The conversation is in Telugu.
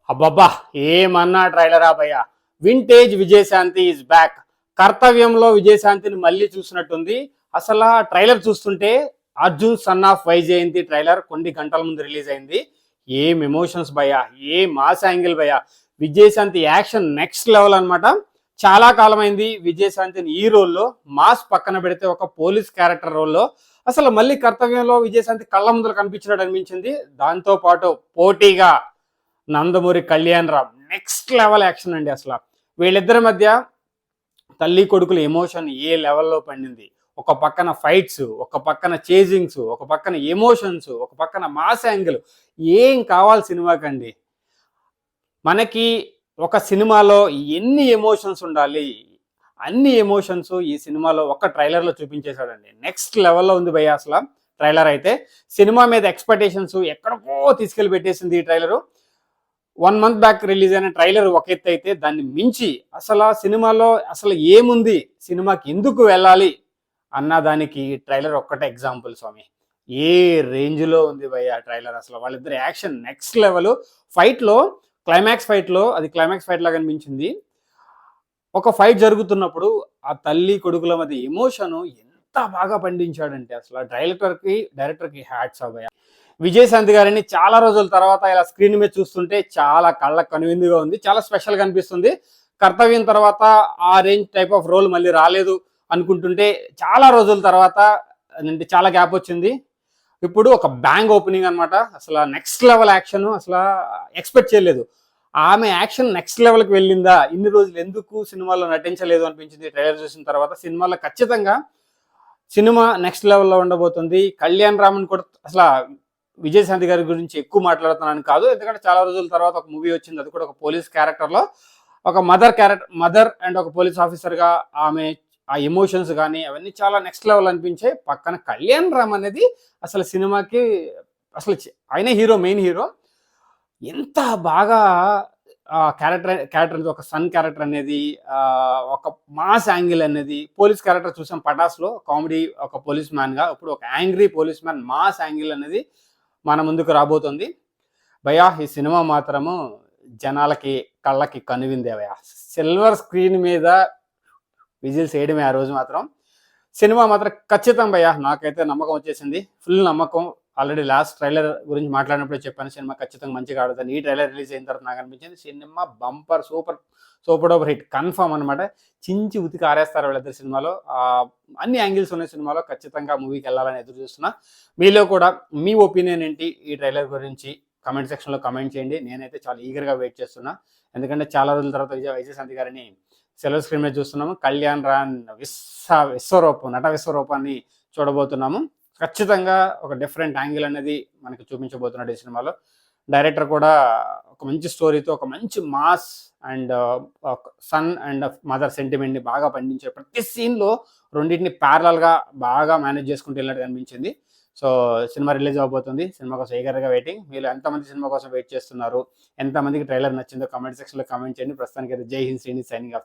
అబ్బబ్బా! ఏమన్నా ట్రైలరా భయ్యా! Vintage Vijayashanti is back. కర్తవ్యంలో విజయశాంతిని మళ్ళీ చూసినట్టుంది. అసలా ట్రైలర్ చూస్తుంటే 'Arjun son of Vyjayanthi' trailer కొన్ని గంటల ముందు రిలీజ్ అయింది. ఏం ఎమోషన్స్ భయ్యా! ఏం మాస్ యాంగిల్ భయ్యా! విజయశాంతి యాక్షన్ నెక్స్ట్ లెవెల్ అనమాట. చాలా కాలమైంది విజయశాంతిని ఈ రోల్‌లో మాస్ పక్కన పెడితే ఒక పోలీస్ క్యారెక్టర్ రోల్‌లో అసలు మళ్ళీ కర్తవ్యంలో విజయశాంతి కళ్ళ ముందర కనిపించినట్టు అనిపించింది. దాంతో పాటు పోటీగా Nandamuri Kalyan Ram next level action అండి. అసలు వీళ్ళిద్దరి మధ్య తల్లి కొడుకుల ఎమోషన్ ఏ లెవెల్లో పండింది. ఒక పక్కన ఫైట్స్, ఒక పక్కన చేజింగ్స్, ఒక పక్కన ఎమోషన్స్, ఒక పక్కన మాస్ యాంగిల్. ఏం కావాలి సినిమాకండి. మనకి ఒక సినిమాలో ఎన్ని ఎమోషన్స్ ఉండాలి, అన్ని ఎమోషన్స్ ఈ సినిమాలో ఒక ట్రైలర్లో చూపించేశాడండి. నెక్స్ట్ లెవెల్లో ఉంది భయ్య. అసలు ట్రైలర్ అయితే సినిమా మీద ఎక్స్పెక్టేషన్స్ ఎక్కడికో తీసుకెళ్లి పెట్టేసింది ఈ ట్రైలరు. 1 మంత్ బ్యాక్ రిలీజ్ అయిన ట్రైలర్ ఒక ఎత్తు అయితే, దాన్ని మించి అసలు సినిమాలో అసలు ఏముంది, సినిమాకి ఎందుకు వెళ్ళాలి అన్న దానికి ట్రైలర్ ఒక్కటే ఎగ్జాంపుల్ స్వామి. ఏ రేంజ్లో ఉంది భయ్య ట్రైలర్. అసలు వాళ్ళిద్దరు యాక్షన్ నెక్స్ట్ లెవెల్. ఫైట్లో క్లైమాక్స్ ఫైట్లో అది క్లైమాక్స్ ఫైట్ లాగా అనిపించింది. ఒక ఫైట్ జరుగుతున్నప్పుడు ఆ తల్లి కొడుకుల మధ్య ఎమోషన్ ఎంత బాగా పండించాడంటే అసలు డైరెక్టర్కి హ్యాట్స్ ఆఫ్ భయ్య. విజయశాంతి గారిని చాలా రోజుల తర్వాత ఇలా స్క్రీన్ మీద చూస్తుంటే చాలా కళ్ళకు కనువిందుగా ఉంది. చాలా స్పెషల్గా అనిపిస్తుంది. కర్తవ్యం తర్వాత ఆ రేంజ్ టైప్ ఆఫ్ రోల్ మళ్ళీ రాలేదు అనుకుంటుంటే చాలా రోజుల తర్వాత అంటే చాలా గ్యాప్ వచ్చింది. ఇప్పుడు ఒక బ్యాంగ్ ఓపెనింగ్ అనమాట. అసలు నెక్స్ట్ లెవెల్ యాక్షన్ అసలు ఎక్స్పెక్ట్ చేయలేదు. ఆమె యాక్షన్ నెక్స్ట్ లెవెల్కి వెళ్ళిందా, ఇన్ని రోజులు ఎందుకు సినిమాలో నటించలేదు అనిపించింది ట్రైలర్ చూసిన తర్వాత. సినిమాలో ఖచ్చితంగా సినిమా నెక్స్ట్ లెవెల్లో ఉండబోతుంది. కళ్యాణ్ రామన్ కూడా అసలు విజయశాంతి గారి గురించి ఎక్కువ మాట్లాడుతున్నాను కాదు, ఎందుకంటే చాలా రోజుల తర్వాత ఒక మూవీ వచ్చింది. అది కూడా ఒక పోలీస్ క్యారెక్టర్లో ఒక మదర్ అండ్ ఒక పోలీస్ ఆఫీసర్గా ఆమె ఆ ఎమోషన్స్ కానీ అవన్నీ చాలా నెక్స్ట్ లెవెల్ అనిపించాయి. పక్కన కళ్యాణ్ రామ్ అనేది అసలు సినిమాకి అసలు ఆయనే హీరో, మెయిన్ హీరో. ఎంత బాగా క్యారెక్టర్ ఒక సన్ క్యారెక్టర్ అనేది, ఒక మాస్ యాంగిల్ అనేది, పోలీస్ క్యారెక్టర్ చూసాం పటాస్లో కామెడీ ఒక పోలీస్ మ్యాన్గా, ఇప్పుడు ఒక angry police man mass angle అనేది మన ముందుకు రాబోతుంది భయ్యా. ఈ సినిమా మాత్రము జనాలకి కళ్ళకి కనువిందే భయ్యా. సిల్వర్ స్క్రీన్ మీద విజిల్స్ వేయడమే ఆ రోజు మాత్రం. సినిమా మాత్రం ఖచ్చితం భయ్యా. నాకైతే నమ్మకం వచ్చేసింది, ఫుల్ నమ్మకం. ఆల్రెడీ లాస్ట్ ట్రైలర్ గురించి మాట్లాడినప్పుడే చెప్పాను, సినిమా ఖచ్చితంగా మంచిగా ఆడుతుంది. ఈ ట్రైలర్ రిలీజ్ అయిన తర్వాత నాకు అనిపించింది cinema bumper super duper hit confirm అనమాట. చించి ఉతికి ఆరేస్తారు వీళ్ళిద్దరు సినిమాలో. అన్ని యాంగిల్స్ ఉన్న సినిమాలో ఖచ్చితంగా మూవీకి వెళ్ళాలని ఎదురు చూస్తున్నా. మీలో కూడా మీ ఒపీనియన్ ఏంటి ఈ ట్రైలర్ గురించి కమెంట్ సెక్షన్లో కమెంట్ చేయండి. నేనైతే చాలా ఈగర్గా వెయిట్ చేస్తున్నా, ఎందుకంటే చాలా రోజుల తర్వాత విజయశాంతి గారిని సిల్వర్ స్క్రీన్ మీద చూస్తున్నాము. కళ్యాణ్ రామ్ నట విశ్వరూపాన్ని చూడబోతున్నాము. ఖచ్చితంగా ఒక డిఫరెంట్ యాంగిల్ అనేది మనకి చూపించబోతున్నాడు ఈ సినిమాలో. డైరెక్టర్ కూడా ఒక మంచి స్టోరీతో ఒక మంచి mass and son and mother సెంటిమెంట్ని బాగా పండించే ప్రతి సీన్లో రెండింటిని ప్యారలల్గా బాగా మేనేజ్ చేసుకుంటూ వెళ్ళినట్టు అనిపించింది. సో సినిమా రిలీజ్ అవబోతుంది. సినిమా కోసం ఈగర్గా వెయిటింగ్. మీరు ఎంతమంది సినిమా కోసం వెయిట్ చేస్తున్నారు, ఎంతమందికి ట్రైలర్ నచ్చిందో కమెంట్ సెక్షన్లో కమెంట్ చేయండి. ప్రస్తుతానికి అయితే జై హింద్ శ్రీని సైనింగ్ ఆఫ్.